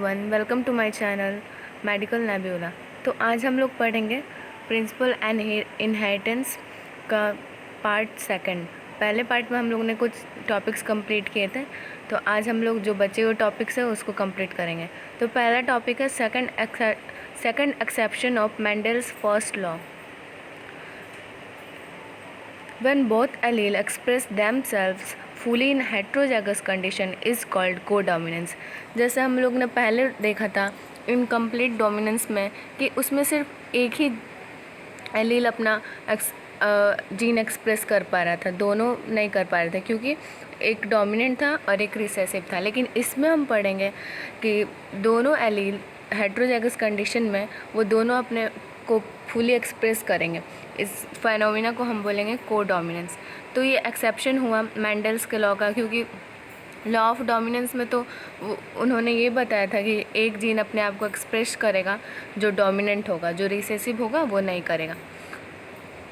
Everyone, welcome to my channel medical nebula. तो आज हम लोग पढ़ेंगे प्रिंसिपल एंड इनहेरिटेंस का पार्ट सेकंड। पहले पार्ट में हम लोगों ने कुछ टॉपिक्स कंप्लीट किए थे, तो आज हम लोग जो बचे हुए टॉपिक्स हैं उसको कंप्लीट करेंगे। तो पहला टॉपिक है second exception of Mendel's first law. When both allele express themselves fully in heterozygous condition is called codominance। जैसे हम लोग ने पहले देखा था इनकम्प्लीट डोमिनेंस में कि उसमें सिर्फ एक ही एलील अपना जीन एक्सप्रेस कर पा रहा था, दोनों नहीं कर पा रहे थे क्योंकि एक डोमिनेंट था और एक रिसेसिव था। लेकिन इसमें हम पढ़ेंगे कि दोनों एलील हेट्रोजाइगस कंडीशन में वो दोनों अपने को फुली एक्सप्रेस करेंगे। इस फेनोमेना को हम बोलेंगे कोडोमिनेंस। तो ये एक्सेप्शन हुआ मेंडल्स के लॉ का, क्योंकि लॉ ऑफ डोमिनेंस में तो उन्होंने ये बताया था कि एक जीन अपने आप को एक्सप्रेस करेगा जो डोमिनेंट होगा, जो रिसेसिव होगा वो नहीं करेगा।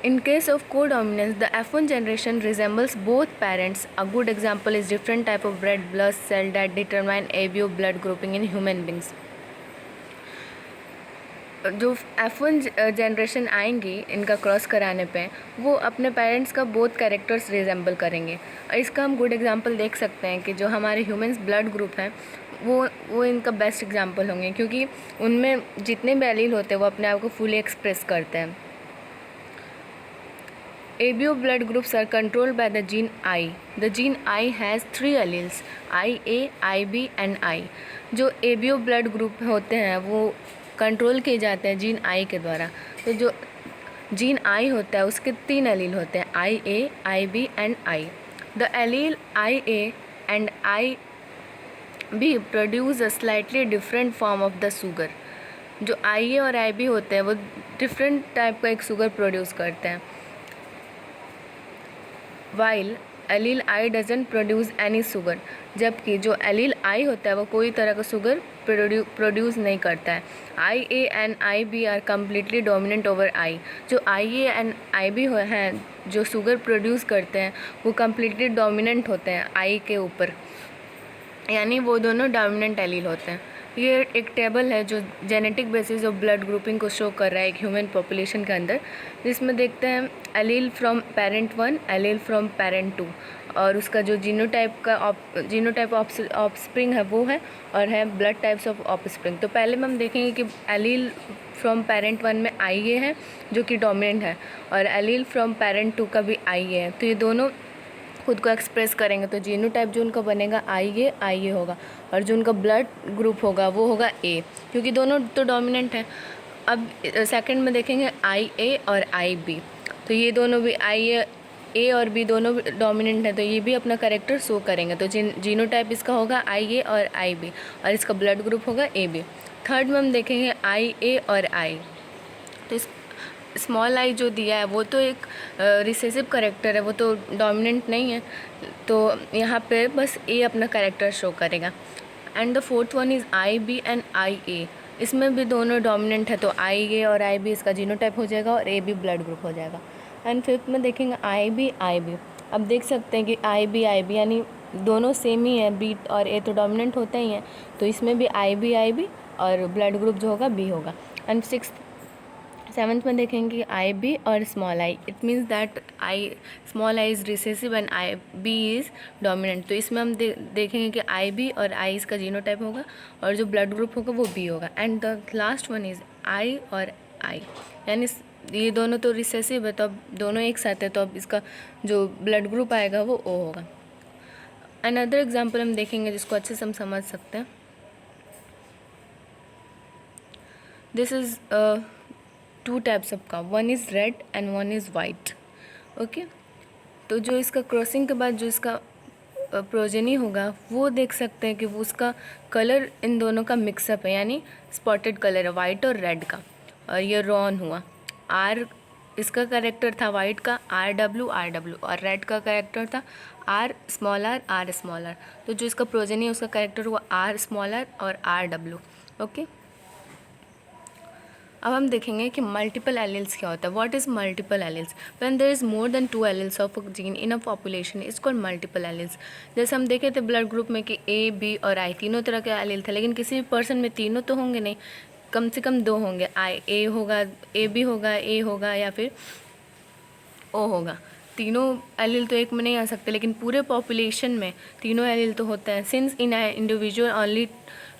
In case of codominance, the F1 generation resembles both parents. A good example is different type of red blood cell that determine ABO blood grouping in human beings. जो F1 generation आएंगी इनका cross कराने पे, वो अपने parents का both characters resemble करेंगे। इसका हम गुड एग्जांपल देख सकते हैं कि जो हमारे ह्यूमंस ब्लड ग्रुप हैं वो इनका बेस्ट एग्जांपल होंगे, क्योंकि उनमें जितने भी एलील होते हैं वो अपने आप को फुली एक्सप्रेस करते हैं। ABO blood groups are controlled by the gene I. The gene I has 3 alleles, IA, IB and I. जो ABO blood group होते हैं वो कंट्रोल किए जाते हैं जीन I के द्वारा। तो जो जीन I होता है उसके 3 एलील होते हैं, IA, IB and I. The allele IA and IB produce a slightly different form of the sugar. जो IA और IB होते हैं वो डिफरेंट टाइप का एक शुगर प्रोड्यूस करते हैं। While allele I doesn't produce any sugar, जबकि जो एलील आई होता है वो कोई तरह का शुगर प्रोड्यूस नहीं करता है। I A and I B are completely dominant over I. जो I A and I B हैं जो शुगर प्रोड्यूस करते हैं वो कम्प्लीटली डोमिनेंट होते हैं आई के ऊपर, यानी वो दोनों डोमिनेंट एलील होते हैं। ये एक टेबल है जो genetic basis of blood grouping को शो कर रहा है एक ह्यूमन पॉपुलेशन के अंदर, जिसमें देखते हैं allele from parent 1, allele from parent 2, और उसका जो जीनोटाइप ऑफस्प्रिंग है वो है, और है ब्लड टाइप्स ऑफ ऑफस्प्रिंग। तो पहले में हम देखेंगे कि एलील फ्रॉम पेरेंट 1 में आई ए है जो कि डोमिनेंट है, और एलील फ्रॉम पेरेंट 2 का भी आई ए है। तो ये दोनों खुद को एक्सप्रेस करेंगे, तो जीनोटाइप जो उनका बनेगा आई ए होगा, और जो उनका ब्लड ग्रुप होगा वो होगा ए, क्योंकि दोनों तो डोमिनेंट हैं। अब सेकंड में देखेंगे आई ए और आई बी, तो ये दोनों भी आई ए और बी दोनों डोमिनेंट हैं, तो ये भी अपना कैरेक्टर शो करेंगे। तो जीनोटाइप इसका होगा आई ए और आई बी, और इसका ब्लड ग्रुप होगा ए बी। थर्ड में हम देखेंगे आई ए और आई, तो इस स्मॉल आई जो दिया है वो तो एक रिसेसिव करेक्टर है, वो तो डोमिनेंट नहीं है, तो यहाँ पे बस ए अपना करेक्टर शो करेगा। And the fourth one is I B and I A, इसमें भी दोनों डोमिनेंट है, तो आई ए और आई बी इसका जीनोटाइप हो जाएगा और ए बी ब्लड ग्रुप हो जाएगा। एंड फिफ्थ में देखेंगे आई बी। अब देख सकते हैं कि आई बी यानी दोनों सेम ही है, बी और ए तो डोमिनेंट होते ही हैं, तो इसमें भी आई बी और ब्लड ग्रुप जो होगा बी होगा। एंड सेवन्थ में देखेंगे आई बी और small I, it means that small I is recessive and I B is dominant. तो इसमें हम देखेंगे कि आई बी और आई इसका जीनोटाइप होगा, और जो ब्लड ग्रुप होगा वो बी होगा। And the last one is आई और आई, यानी ये दोनों तो रिसेसिव है, तो अब दोनों एक साथ है, तो अब इसका जो ब्लड ग्रुप आएगा वो ओ होगा। अनदर एग्जाम्पल हम देखेंगे जिसको अच्छे से हम समझ सकते हैं। This is 2 types of cow, one is red and one is white. Okay, तो जो इसका क्रॉसिंग के बाद जो इसका प्रोजेनी होगा वो देख सकते हैं कि वो उसका कलर इन दोनों का मिक्सअप है, यानी स्पॉटेड कलर है वाइट और रेड का, और ये रॉन हुआ। आर इसका करेक्टर था वाइट का आर डब्ल्यू, और रेड का करेक्टर था आर स्मॉल आर। तो जो इसका प्रोजेनी है उसका करेक्टर हुआ आर स्मॉल आर और आर डब्ल्यू। ओके, अब हम देखेंगे कि मल्टीपल एलील्स क्या होता है. What is multiple alleles? When there is more than 2 alleles of a gene in a population is called multiple alleles. जैसे हम देखे थे ब्लड ग्रुप में कि ए, बी और आई तीनों तरह के एलील थे, लेकिन किसी भी पर्सन में तीनों तो होंगे नहीं, कम से कम 2 होंगे. आई ए होगा, ए बी होगा, ए होगा या फिर ओ होगा. तीनों एलील तो एक में नहीं आ सकते, लेकिन पूरे पॉपुलेशन में तीनों एलील तो होते हैं. Since in individual only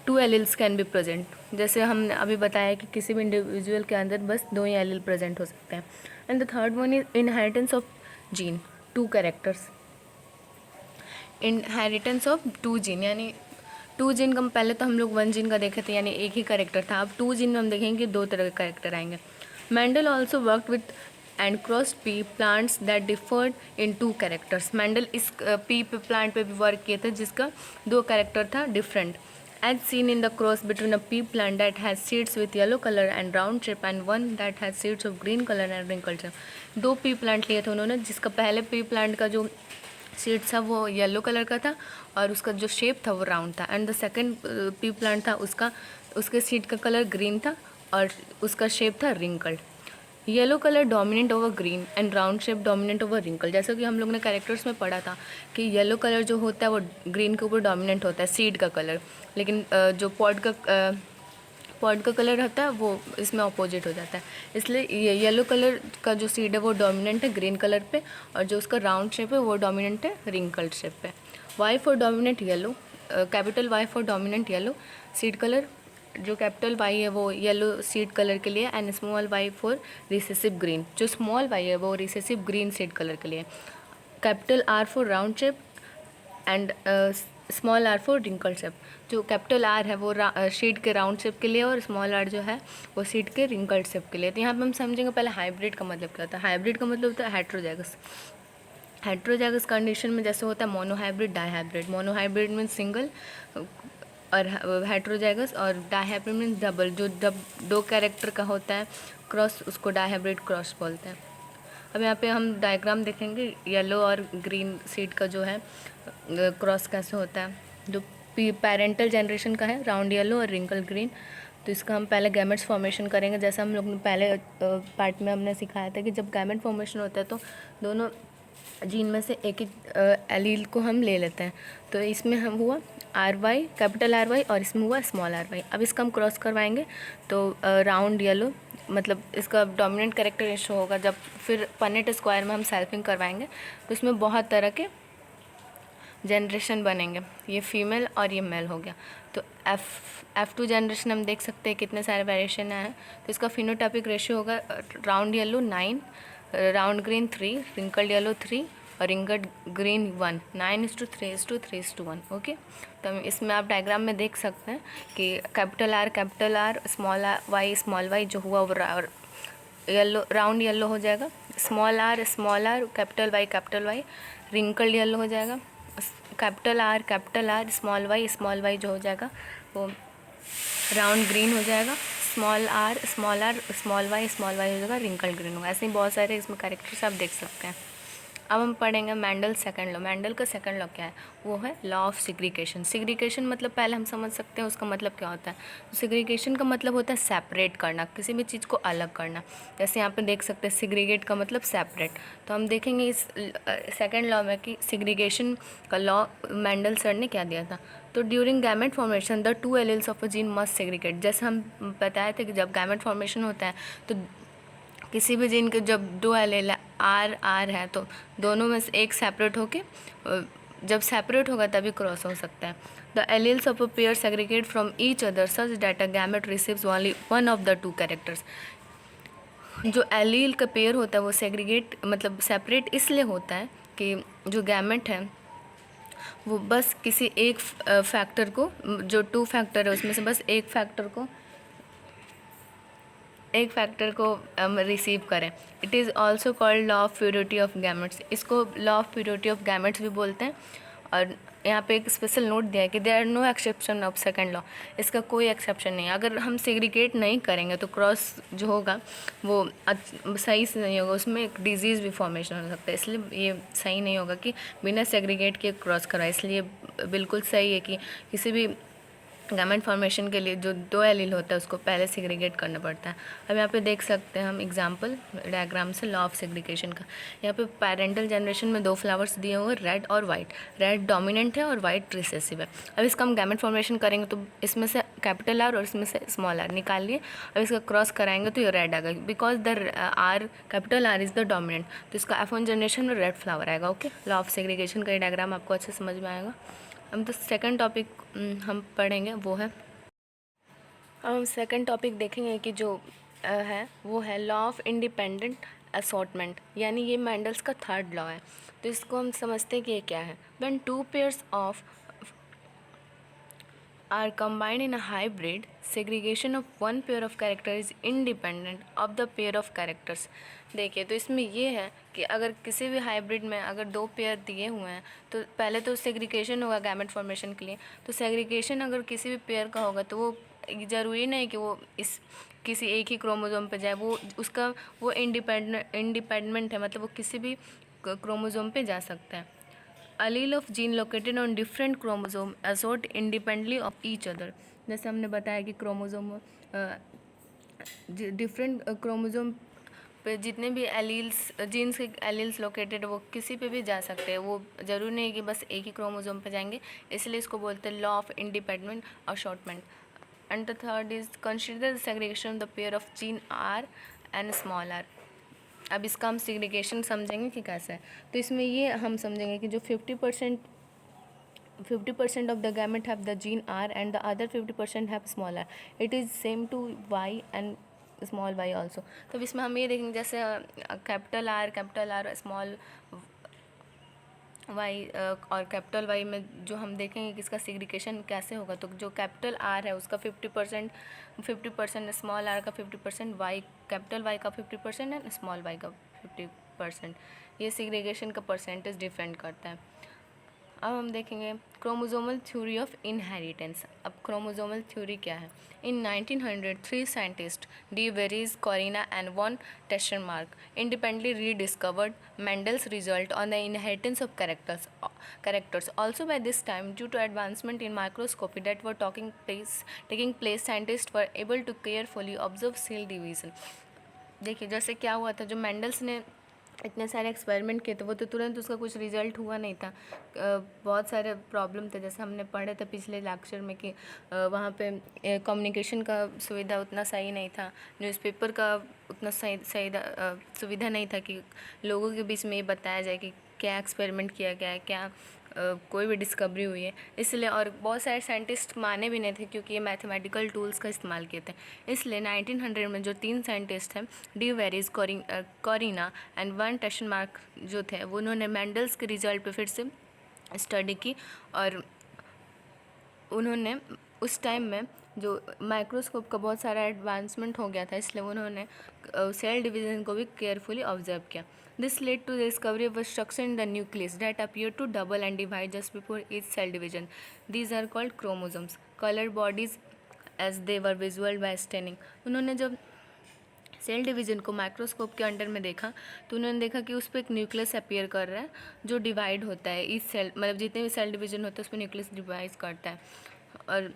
2 alleles can be present. जैसे हमने अभी बताया कि किसी भी इंडिविजुअल के अंदर बस 2 ही एलील प्रेजेंट हो सकते हैं. And the third one is inheritance of gene, 2 characters. Inheritance of 2 gene, यानी 2 जीन का पहले तो हम लोग 1 जीन का देखे थे, यानी एक ही कैरेक्टर था. अब 2 जीन में हम देखेंगे कि 2 तरह के कैरेक्टर आएंगे. Mendel also worked with and crossed P plants that deferred in 2 characters. Mendel इस पी प्लांट पे भी वर्क किए थे जिसका 2 कैरेक्टर था different. As seen in the cross between a pea plant that has seeds with yellow color and round shape and one that has seeds of green color and wrinkled shape. 2 P plant लिए थे उन्होंने, जिसका पहले P plant का जो seed था वो yellow colour का था और उसका जो शेप था वो राउंड था. And the second P plant था उसके सीड का कलर ग्रीन था और उसका शेप था wrinkled. Yellow colour dominant over green and round shape dominant over wrinkle. जैसा कि हम लोग ने कैरेक्टर्स में पढ़ा था कि येलो कलर जो होता है वो ग्रीन के ऊपर डोमिनेंट होता है, सीड का कलर, लेकिन जो पॉड का कलर होता है वो इसमें अपोजिट हो जाता है. इसलिए ये येलो कलर का जो सीड है वो डोमिनेंट है ग्रीन कलर पे और जो उसका राउंड शेप है वो डोमिनेंट है रिंकल्ड शेप पे. Y for dominant yellow, capital Y for dominant yellow seed colour. जो कैपिटल वाई है वो येलो सीड कलर के लिए, and small Y for recessive green. जो स्मॉल वाई है वो रिसेसिव ग्रीन सीड कलर के लिए. Capital R for round shape and small R for wrinkle shape. जो कैपिटल आर है वो सीड के राउंड शेप के लिए और स्मॉल आर जो है वो सीड के रिंकल्ड शेप के लिए. तो यहाँ पे हम समझेंगे पहले हाइब्रिड का मतलब क्या होता है. हाइब्रिड का मतलब होता है हेट्रोजाइगस. हेट्रोजाइगस कंडीशन में जैसे होता है monohybrid, dihybrid. Monohybrid means single और हेट्रोजाइगस, और डाईहाइब्रिड मीन्स डबल. जो 2 कैरेक्टर का होता है क्रॉस उसको डाईहाइब्रिड क्रॉस बोलते हैं. अब यहाँ पे हम डायग्राम देखेंगे येलो और ग्रीन सीड का जो है क्रॉस कैसे होता है. जो पेरेंटल जनरेशन का है राउंड येलो और रिंकल ग्रीन, तो इसका हम पहले गैमेट्स फॉर्मेशन करेंगे. जैसा हम लोग ने पहले पार्ट में हमने सिखाया था कि जब गैमेट फॉर्मेशन होता है तो दोनों जीन में से एक एक एलील को हम ले लेते हैं. तो इसमें हम हुआ R Y, capital R Y, और इसमें हुआ स्मॉल आर वाई. अब इसका हम क्रॉस करवाएंगे तो राउंड येलो, मतलब इसका डोमिनेंट कैरेक्टर रेशो होगा. जब फिर पनेट स्क्वायर में हम सेल्फिंग करवाएंगे तो इसमें बहुत तरह के जनरेशन बनेंगे. ये फीमेल और ये मेल हो गया. तो F2 जनरेशन हम देख सकते हैं कितने सारे वेरिएशन हैं. तो इसका फिनोटाइपिक रेशियो होगा round yellow 9, round green 3, wrinkled yellow 3 और रिंकल्ड ग्रीन 1. 9:3:3:1. ओके. तो इसमें आप डायग्राम में देख सकते हैं कि कैपिटल आर, स्मॉल वाई जो हुआ वो येलो राउंड येलो हो जाएगा. Small R, capital Y wrinkled yellow हो जाएगा. कैपिटल आर, स्मॉल वाई जो हो जाएगा वो राउंड ग्रीन हो जाएगा. स्मॉल आर, स्मॉल वाई हो जाएगा रिंकल्ड ग्रीन होगा. ऐसे ही बहुत सारे इसमें कैरेक्टर्स आप देख सकते हैं. अब हम पढ़ेंगे मेंडल सेकंड लॉ. मेंडल का सेकंड लॉ क्या है? वो है लॉ ऑफ सिग्रीगेशन. सिग्रीगेशन मतलब पहले हम समझ सकते हैं उसका मतलब क्या होता है. सिग्रीगेशन का मतलब होता है सेपरेट करना, किसी भी चीज़ को अलग करना. जैसे यहाँ पे देख सकते हैं सिग्रीगेट का मतलब सेपरेट. तो हम देखेंगे इस सेकंड लॉ में कि सिग्रीगेशन का लॉ मेंडल सर ने क्या दिया था. तो during gamete formation the 2 alleles of a gene must segregate. जैसे हम बताए थे कि जब गैमेट फॉर्मेशन होता है तो किसी भी जीन के जब 2 एलील आर है तो दोनों में से एक सेपरेट होके, जब सेपरेट होगा तभी क्रॉस हो सकता है. The alleles of a pair segregate from each other such that a gamete receives only one of the 2 characters. जो एलील का पेयर होता है वो सेग्रीगेट मतलब सेपरेट इसलिए होता है कि जो गैमेट है वो बस किसी एक फैक्टर को, जो 2 फैक्टर है उसमें से बस एक फैक्टर को रिसीव करें. It is also called law of purity of gametes. इसको law of purity of gametes भी बोलते हैं. और यहाँ पे एक स्पेशल नोट दिया है कि there are no exception of second law. इसका कोई एक्सेप्शन नहीं है. अगर हम सेग्रीगेट नहीं करेंगे तो क्रॉस जो होगा वो सही से नहीं होगा, उसमें एक डिजीज़ भी फॉर्मेशन हो सकता है. इसलिए ये सही नहीं होगा कि बिना सेग्रीगेट के क्रॉस कराए. इसलिए बिल्कुल सही है कि किसी भी गैमेट फॉर्मेशन के लिए जो दो एलील होता है उसको पहले सेग्रीगेट करना पड़ता है। अब यहाँ पे देख सकते हैं हम एग्जांपल डायग्राम से लॉ ऑफ सेग्रीगेशन का। यहाँ पे पेरेंटल जनरेशन में दो फ्लावर्स दिए हुए रेड और वाइट। रेड डोमिनेंट है और वाइट रिसेसिव है। अब इसका हम गैमेट फॉर्मेशन करेंगे तो इसमें से कैपिटल आर और इसमें से स्मॉल आर निकाल लिए। अब इसका क्रॉस कराएंगे तो ये रेड आएगा because the are capital R is the dominant, तो इसका F1 जनरेशन में रेड फ्लावर आएगा। ओके, लॉ ऑफ सेग्रीगेशन का ये डायग्राम आपको अच्छे समझ में आएगा। अब तो सेकंड टॉपिक हम पढ़ेंगे वो है, अब हम सेकंड टॉपिक देखेंगे कि जो है वो है लॉ ऑफ इंडिपेंडेंट असॉर्टमेंट, यानी ये मैंडल्स का थर्ड लॉ है। तो इसको हम समझते हैं कि ये क्या है। When two pairs of are combined in a hybrid, segregation of one pair of character is independent of the pair of characters। देखिए तो इसमें ये है कि अगर किसी भी हाइब्रिड में अगर दो पेयर दिए हुए हैं तो पहले तो सेग्रीगेशन होगा गैमेट फॉर्मेशन के लिए। तो सेग्रीगेशन अगर किसी भी पेयर का होगा तो वो ज़रूरी नहीं कि वो इस किसी एक ही क्रोमोसोम पे जाए, वो उसका वो इंडिपेंडेंट है, मतलब वो किसी भी क्रोमोसोम पे जा सकता है। allele of gene located on different chromosome assort independently of each other। जैसे हमने बताया कि क्रोमोसोम डिफरेंट क्रोमोसोम पे जितने भी एलील्स जीन्स के एलील्स लोकेटेड वो किसी पे भी जा सकते हैं, वो ज़रूरी नहीं कि बस एक ही क्रोमोसोम पे जाएंगे, इसलिए इसको बोलते हैं law of independent assortment. And the third is consider the segregation of the pair of gene R and small R. अब इसका हम सेग्रीगेशन समझेंगे कि कैसे है। तो इसमें ये हम समझेंगे कि जो 50% of the gamete have the gene R and the other 50% have small r, it is same to Y and small y also। तो इसमें हम ये देखेंगे जैसे कैपिटल आर स्मॉल वाई और कैपिटल वाई में जो हम देखेंगे कि इसका सेग्रीगेशन कैसे होगा। तो जो कैपिटल आर है उसका 50%, स्मॉल आर का 50%, वाई कैपिटल वाई का 50% एंड स्मॉल वाई का 50%। ये सेग्रीगेशन का परसेंटेज डिफरेंट करता है। अब हम देखेंगे क्रोमोसोमल थ्योरी ऑफ इनहेरिटेंस। अब क्रोमोसोमल थ्योरी क्या है। In 1900 3 scientist de Vries, Correns and von Tschermak independently rediscovered Mendel's result on the inheritance of characters. Also by this time, due to advancement in microscopy that were taking place, scientists were able to carefully observe cell division। देखिए जैसे क्या हुआ था, जो Mendel's ने इतने सारे experiment किए थे वो तो तुरंत उसका कुछ रिजल्ट हुआ नहीं था। बहुत सारे प्रॉब्लम थे, जैसे हमने पढ़े थे पिछले लेक्चर में कि वहाँ पे कम्युनिकेशन का सुविधा उतना सही नहीं था, न्यूज़पेपर का उतना सही सुविधा नहीं था कि लोगों के बीच में ये बताया जाए कि क्या एक्सपेरिमेंट किया गया है, क्या कोई भी डिस्कवरी हुई है, इसलिए। और बहुत सारे साइंटिस्ट माने भी नहीं थे क्योंकि ये मैथमेटिकल टूल्स का इस्तेमाल किए थे। इसलिए 1900 में जो 3 साइंटिस्ट हैं de Vries, Correns and von Tschermak जो थे, वो उन्होंने मेंडल्स के रिजल्ट पे फिर से स्टडी की। और उन्होंने उस टाइम में जो माइक्रोस्कोप का बहुत सारा एडवांसमेंट हो गया था, इसलिए उन्होंने सेल डिवीज़न को भी केयरफुली ऑब्जर्व किया। This led to the discovery of a structure in the nucleus that appear to double and divide just before each cell division. These are called chromosomes, colour bodies as they were visual by staining. उन्होंने जब cell division को microscope के under में देखा तो उन्होंने देखा कि उस पर एक न्यूक्लियस अपीयर कर रहा है जो डिवाइड होता है। इस सेल मतलब जितने भी सेल डिवीज़न होते हैं उस पर न्यूक्लियस डिवाइड करता है, और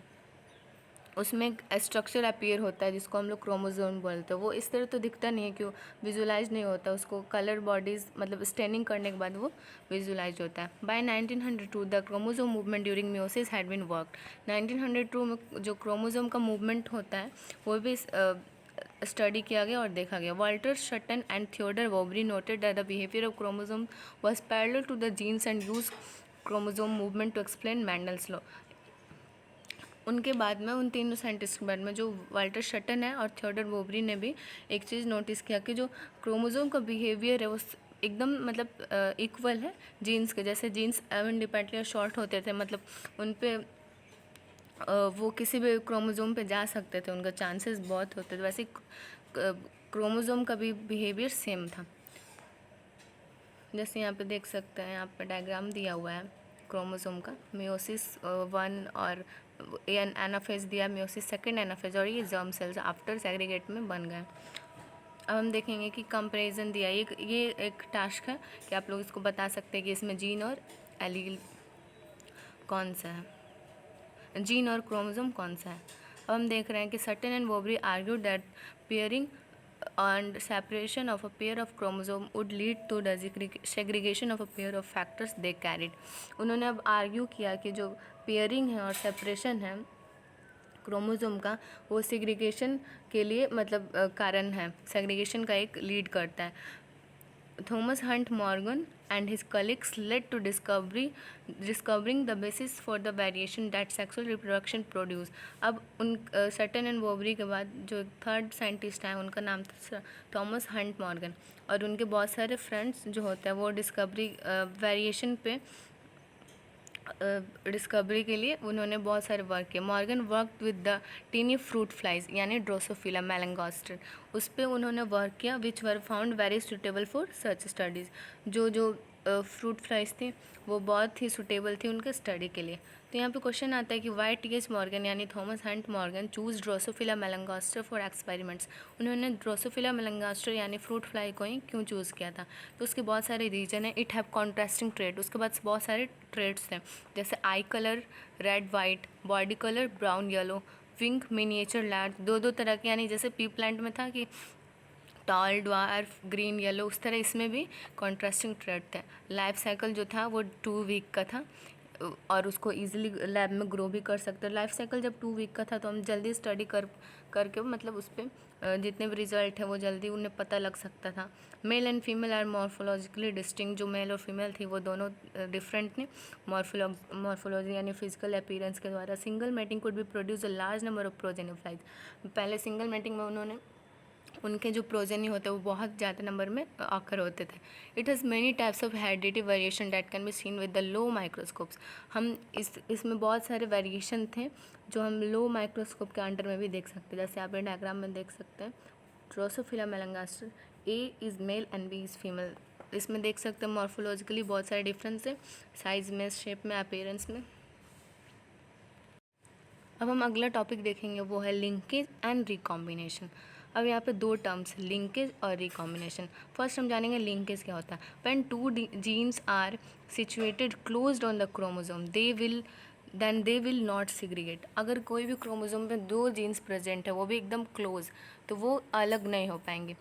उसमें एक स्ट्रक्चर अपीयर होता है जिसको हम लोग क्रोमोसोम बोलते हैं। वो इस तरह तो दिखता नहीं है कि वो विजुलाइज नहीं होता, उसको कलर बॉडीज़ मतलब स्टेनिंग करने के बाद वो विजुलाइज होता है। By 1902 the chromosome movement during meiosis had been worked. 1902 में जो क्रोमोसोम का मूवमेंट होता है वो भी स्टडी किया गया और देखा गया। Walter Sutton and Theodor Boveri noted that the behaviour of chromosome was parallel to the genes and use chromosome movement to explain Mendel's law. उनके बाद में उन तीनों साइंटिस्ट के बाद में जो वाल्टर शटन है और थियोडर वोबरी ने भी एक चीज़ नोटिस किया कि जो क्रोमोसोम का बिहेवियर है वो एकदम मतलब इक्वल है जीन्स के। जैसे जीन्स इंडिपेंडेंटली शॉर्ट होते थे, मतलब उन पे वो किसी भी क्रोमोसोम पे जा सकते थे, उनका चांसेस बहुत होते थे, वैसे क्रोमोसोम का भी बिहेवियर सेम था। जैसे यहाँ पे देख सकते हैं, यहाँ पे डायग्राम दिया हुआ है क्रोमोसोम का, मियोसिस 1 और एनाफेज दिया, मियोसिस सेकेंड एनाफेज, और ये जर्म सेल्स आफ्टर सेग्रीगेट में बन गए। अब हम देखेंगे कि कंपैरिजन दिया, ये एक टास्क है कि आप लोग इसको बता सकते हैं कि इसमें जीन और एलील कौन सा है। जीन और क्रोमोसोम कौन सा है। अब हम देख रहे हैं कि Sutton and Boveri argue that pairing and separation of a pair of chromosome would lead to the segregation of a pair of factors they carried। उन्होंने अब आर्ग्यू किया कि जो पेयरिंग है और सेपरेशन है क्रोमोसोम का, वो सेग्रीगेशन के लिए मतलब कारण है, सेग्रीगेशन का एक लीड करता है। Thomas Hunt Morgan and his colleagues led to discovering the basis for the variation that sexual reproduction produce। अब उन सटन एंड वोबरी के बाद जो थर्ड साइंटिस्ट हैं उनका नाम था थॉमस हंट मॉर्गन, और उनके बहुत सारे फ्रेंड्स जो होते हैं वो वेरिएशन पे डिस्कवरी के लिए उन्होंने बहुत सारे वर्क किए। Morgan work with the tiny fruit flies यानी ड्रोसोफिला मेलंगोस्टर, उस पर उन्होंने वर्क किया, which were found very suitable for such studies. जो फ्रूट फ्लाइज थी वो बहुत ही सुटेबल थी उनके स्टडी के लिए। तो यहाँ पे क्वेश्चन आता है कि वाई टी.एच. मॉर्गन यानी Thomas Hunt Morgan choose Drosophila melanogaster for experiments. उन्होंने ड्रोसोफिला मेलंगोस्टर यानी फ्रूट फ्लाई को ही क्यों चूज़ किया था। तो उसके बहुत सारे रीजन है। इट हैव कॉन्ट्रास्टिंग ट्रेड, उसके बाद बहुत सारे ट्रेड्स थे, जैसे आई colour red white, body colour brown yellow, wing miniature large, दो तरह के, यानी जैसे पी प्लांट में था कि टॉल ड्वार्फ ग्रीन येलो, उस तरह इसमें भी कॉन्ट्रास्टिंग ट्रेड थे। लाइफ साइकिल जो था वो 2 वीक का था और उसको इजीली लैब में ग्रो भी कर सकते हैं। लाइफ साइकिल जब 2 वीक का था तो हम जल्दी स्टडी करके मतलब उस पर जितने भी रिजल्ट है वो जल्दी उन्हें पता लग सकता था। Male and female are morphologically distinct, जो मेल और फीमेल थी वो दोनों डिफरेंट थे मॉर्फोलॉजी यानी फिजिकल अपीयरेंस के द्वारा। Single mating could be produce a large number of progeny flies. पहले सिंगल मेटिंग में उन्होंने उनके जो प्रोजेनी होते हैं वो बहुत ज़्यादा नंबर में आकर होते थे। It has many types of heredity variation that can be seen with the low microscopes. हम इसमें बहुत सारे वेरिएशन थे जो हम लो माइक्रोस्कोप के अंडर में भी देख सकते हैं, जैसे आप ये डायग्राम में देख सकते हैं। Drosophila melanogaster A is male and B is female. इसमें देख सकते हैं मॉर्फोलॉजिकली बहुत सारे डिफरेंस है, साइज में, शेप में, अपीयरेंस में। अब हम अगला टॉपिक देखेंगे, वो है लिंकेज एंड रिकॉम्बिनेशन। अब यहाँ पे 2 टर्म्स, लिंकेज और रिकॉम्बिनेशन। फर्स्ट हम जानेंगे लिंकेज क्या होता है। When 2 genes are situated closed on the chromosome they will not segregate. अगर कोई भी क्रोमोसोम में 2 जीन्स प्रेजेंट है वो भी एकदम क्लोज, तो वो अलग नहीं हो पाएंगे।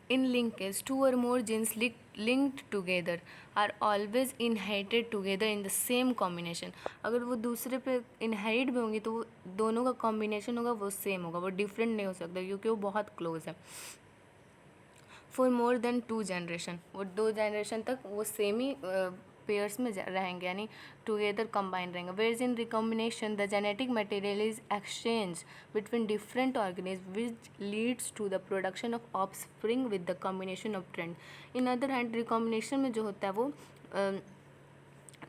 In linkage, 2 or more genes linked together are always inherited together in the same combination। अगर वो दूसरे पे इनहेरिट भी होंगी तो वो दोनों का कॉम्बिनेशन होगा वो सेम होगा, वो डिफरेंट नहीं हो सकता क्योंकि वो बहुत क्लोज है। फॉर मोर देन 2 जनरेशन, वो 2 जनरेशन तक वो सेम ही पेयर्स में रहेंगे, यानी टुगेदर कंबाइन रहेंगे। Whereas in recombination the genetic material is exchange between different organism which leads to the production of offspring with the combination of trend. In other hand recombination में जो होता है वो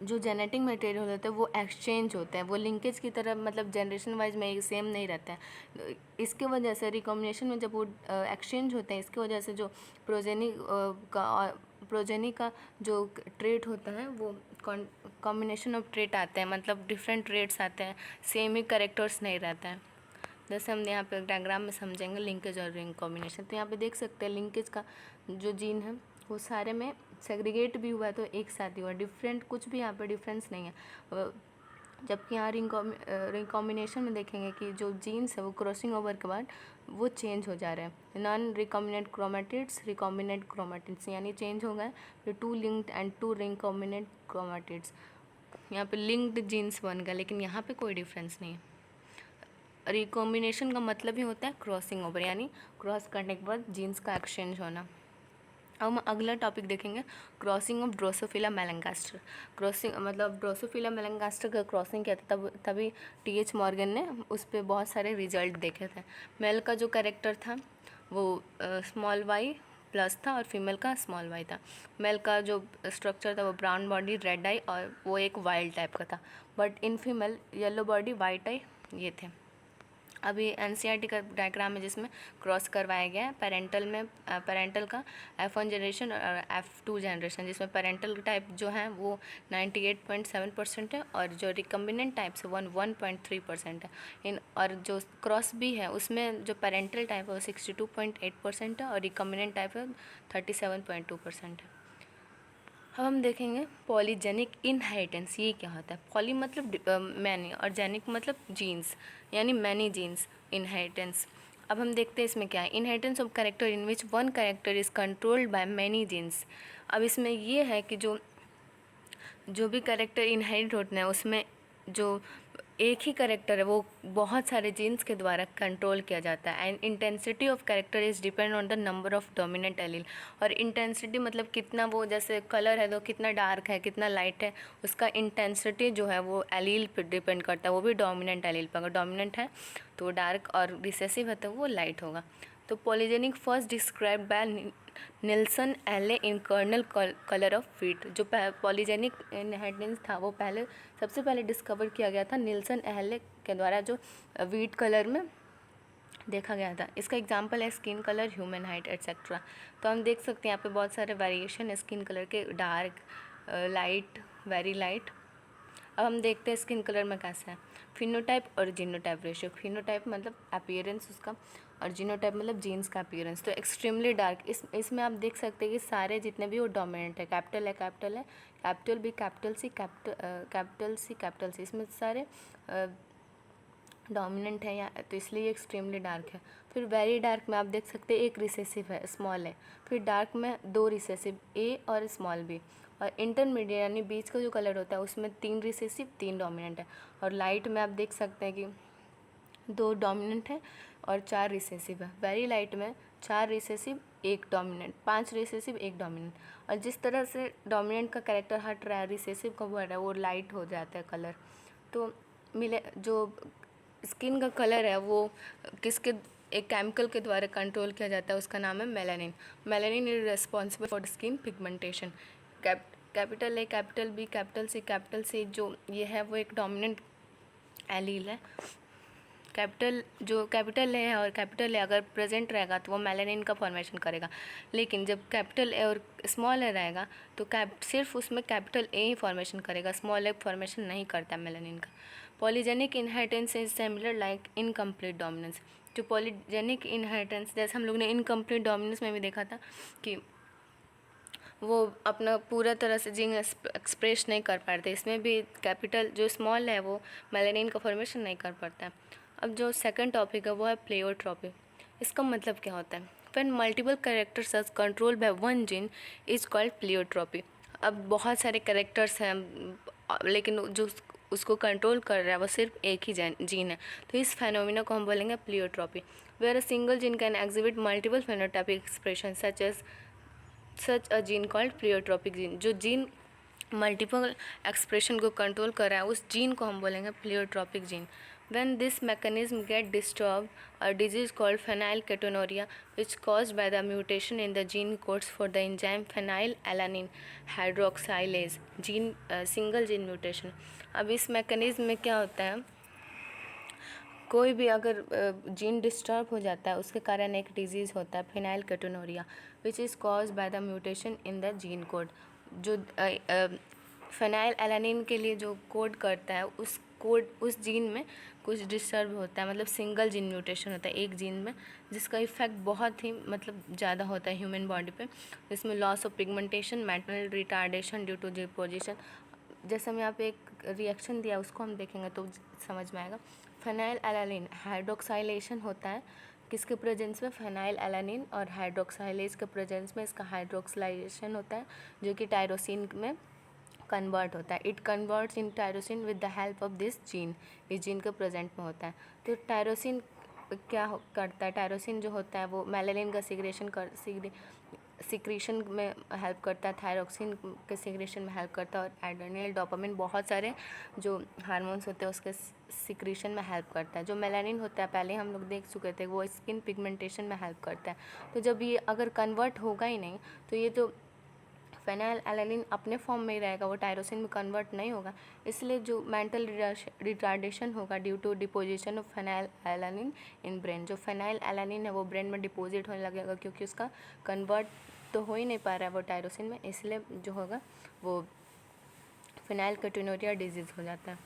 जो जेनेटिक मटेरियल होता है वो एक्सचेंज होता है, वो लिंकेज की तरह मतलब जनरेशन वाइज में सेम नहीं रहता है। इसके वजह से रिकॉम्बिनेशन में जब वो एक्सचेंज होते हैं, इसकी वजह से जो प्रोजेनी का जो ट्रेट होता है वो कॉम्बिनेशन ऑफ ट्रेट आते हैं, मतलब डिफरेंट ट्रेट्स आते हैं, सेम ही कैरेक्टर्स नहीं रहता है। जैसे हम यहाँ पे डायग्राम में समझेंगे लिंकेज और रिकॉम्बिनेशन। तो यहाँ पे देख सकते हैं लिंकेज का जो जीन है वो सारे में सेग्रीगेट भी हुआ है तो एक साथ ही हुआ, डिफरेंट कुछ भी यहाँ पे डिफरेंस नहीं है। जबकि यहाँ रिकॉम्बिनेशन में देखेंगे कि जो जीन्स है वो क्रॉसिंग ओवर के बाद वो चेंज हो जा रहे हैं। Non recombinant chromatids recombinant chromatids, यानी चेंज हो गए। फिर 2 लिंक्ड एंड 2 रिकॉम्बिनेंट क्रोमेटिड्स, यहाँ पे लिंक्ड जीन्स बन गया, लेकिन यहाँ पे कोई डिफरेंस नहीं है। रिकॉम्बिनेशन का मतलब ही होता है क्रॉसिंग ओवर, यानी क्रॉस करने के बाद जीन्स का एक्सचेंज होना। अब हम अगला टॉपिक देखेंगे, क्रॉसिंग ऑफ ड्रोसोफिला मेलंगोस्टर। क्रॉसिंग मतलब ड्रोसोफिला मेलंगोस्टर का क्रॉसिंग किया था, तभी टी.एच. मॉर्गन ने उस पर बहुत सारे रिजल्ट देखे थे। मेल का जो कैरेक्टर था वो स्मॉल वाई प्लस था और फीमेल का स्मॉल वाई था। मेल का जो स्ट्रक्चर था वो ब्राउन बॉडी रेड आई और वो एक वाइल्ड टाइप का था, but in female yellow body white eye ये थे। अभी एनसीईआरटी का डायग्राम है जिसमें क्रॉस करवाया गया है पेरेंटल का F1 जनरेशन और F2 जनरेशन, जिसमें पेरेंटल टाइप जो है वो 98.7% है और जो रिकम्बिनेंट टाइप से 1.3% है। और जो क्रॉस भी है उसमें जो पेरेंटल टाइप है वो 62.8% है और रिकम्बिनेंट टाइप है 37.2% है। अब हम देखेंगे पॉलीजेनिक इनहेरिटेंस, ये क्या होता है। पॉली मतलब मैनी और जेनिक मतलब जीन्स, यानी मैनी जीन्स इनहेरिटेंस। अब हम देखते हैं इसमें क्या है। Inheritance of character in which one character is controlled by many genes. अब इसमें ये है कि जो भी कैरेक्टर इनहेरिट होते हैं उसमें जो एक ही कैरेक्टर है वो बहुत सारे जीन्स के द्वारा कंट्रोल किया जाता है। And intensity of character is depend on the number of dominant allele. और इंटेंसिटी मतलब कितना, वो जैसे कलर है तो कितना डार्क है कितना लाइट है, उसका इंटेंसिटी जो है वो एलील पर डिपेंड करता है, वो भी डोमिनेंट एलील पर। अगर डोमिनेंट है तो वो डार्क और रिसेसिव है तो वो लाइट होगा। तो polygenic first describe by Nilsson Ehle in kernel colour of wheat. जो पॉलीजेनिक इनहेरिटेंस था वो सबसे पहले डिस्कवर किया गया था निल्सन एले के द्वारा, जो व्हीट कलर में देखा गया था। इसका एग्जांपल है skin colour, human height etcetera. तो हम देख सकते हैं यहाँ पे बहुत सारे वेरिएशन है स्किन कलर के, डार्क, लाइट, वेरी लाइट। अब हम देखते हैं स्किन कलर में कैसा है। फिनोटाइप और जीनोटाइप रेशियो। फिनोटाइप मतलब अपीयरेंस उसका, और जीनोटाइप मतलब जीन्स का अपीयरेंस। तो एक्सट्रीमली डार्क, इसमें आप देख सकते हैं कि सारे जितने भी वो डोमिनेंट है, कैपिटल है, capital B, capital C, capital C, इसमें सारे डोमिनेंट है या, तो इसलिए ये एक्सट्रीमली डार्क है। फिर वेरी डार्क में आप देख सकते हैं एक रिसेसिव है, स्मॉल है। फिर डार्क में दो रिसेसिव, ए और स्मॉल बी। और इंटरमीडिएट यानी बीच का जो कलर होता है उसमें तीन रिसेसिव तीन डोमिनेंट है। और लाइट में आप देख सकते हैं कि दो डोमिनेंट है और चार रिसेसिव है। वेरी लाइट में चार रिसेसिव एक डोमिनेंट, पांच रिसेसिव एक डोमिनेंट। और जिस तरह से डोमिनेंट का कैरेक्टर हट रहा है रिसेसिव का बढ़ रहा है वो लाइट हो जाता है कलर। तो मिले जो स्किन का कलर है वो किसके, एक केमिकल के द्वारा कंट्रोल किया जाता है, उसका नाम है melanin. Melanin is responsible for skin pigmentation. Capital A, capital B, capital C जो ये है वो एक डोमिनेंट एलील है। जो कैपिटल ए और कैपिटल ए अगर प्रेजेंट रहेगा तो वो मेलानिन का फॉर्मेशन करेगा। लेकिन जब कैपिटल ए और स्मॉल ए रहेगा तो सिर्फ उसमें कैपिटल ए ही फॉर्मेशन करेगा, स्मॉल ए फॉर्मेशन नहीं करता मेलानिन का। Polygenic inheritance is similar like incomplete dominance. जो पॉलीजेनिक इनहेरिटेंस, जैसे हम लोग ने इनकम्प्लीट डोमिनेंस में भी देखा था कि वो अपना पूरा तरह से जीन एक्सप्रेस नहीं कर पाते, इसमें भी कैपिटल जो स्मॉल है वो मेलानिन का फॉर्मेशन नहीं कर पाता है। अब जो सेकंड टॉपिक है वो है प्लेयोट्रॉपी। इसका मतलब क्या होता है। When multiple characters are control by one gene is called pleiotropy. अब बहुत सारे कैरेक्टर्स हैं लेकिन जो उसको कंट्रोल कर रहा है वो सिर्फ एक ही जीन है, तो इस फेनोमिना को हम बोलेंगे pleiotropy. Where a single gene can exhibit multiple phenotypic expression such a gene called pleiotropic gene. जो जीन मल्टीपल एक्सप्रेशन को कंट्रोल कर रहा है उस जीन को हम बोलेंगे pleiotropic gene. When this mechanism get disturbed, a disease called phenylketonuria, which caused by the mutation in the gene codes for the enzyme phenylalanine hydroxylase, single gene mutation। अब इस मैकेनिज्म में क्या होता है, कोई भी अगर जीन डिस्टर्ब हो जाता है उसके कारण एक डिजीज़ होता है phenylketonuria, which is cause by the mutation in the gene code. जो फेनाइल एलानिन के लिए जो कोड करता है उस जीन में कुछ डिस्टर्ब होता है, मतलब सिंगल जीन म्यूटेशन होता है एक जीन में, जिसका इफेक्ट बहुत ही मतलब ज़्यादा होता है ह्यूमन बॉडी पे। इसमें loss of pigmentation, mental retardation due to deposition. जैसे हम यहाँ पे एक रिएक्शन दिया उसको हम देखेंगे तो समझ में आएगा। फेनाइल एलानिन हाइड्रोक्साइलेशन होता है किसके प्रेजेंस में, फेनाइल एलानिन, और हाइड्रोक्साइलेज के प्रेजेंस में इसका हाइड्रोक्साइलेशन होता है जो कि टायरोसिन में कन्वर्ट होता है। It converts in tyrosine with the help of this gene, इस जीन के प्रेजेंट में होता है। तो टायरोसिन क्या करता है, टायरोसिन जो होता है वो मेलानिन का सिक्रीशन में हेल्प करता है, थायरोक्सिन के सिक्रीशन में हेल्प करता है, और एड्रेनल, डोपामिन, बहुत सारे जो हार्मोन्स होते हैं उसके सिक्रीशन में हेल्प करता है। जो मेलानिन होता है पहले हम लोग देख चुके थे वो स्किन पिगमेंटेशन में हेल्प करता है। तो जब ये अगर कन्वर्ट होगा ही नहीं तो ये तो फेनाइल एलानिन अपने फॉर्म में ही रहेगा, वो टायरोसिन में कन्वर्ट नहीं होगा, इसलिए जो मेंटल रिटार्डेशन होगा due to deposition of phenyl alanine in brain. जो फेनाइल एलानिन है वो ब्रेन में डिपोजिट होने लगेगा क्योंकि उसका कन्वर्ट तो हो ही नहीं पा रहा है वो टायरोसिन में, इसलिए जो होगा वो फेनाइलकेटोनुरिया डिजीज़ हो जाता है।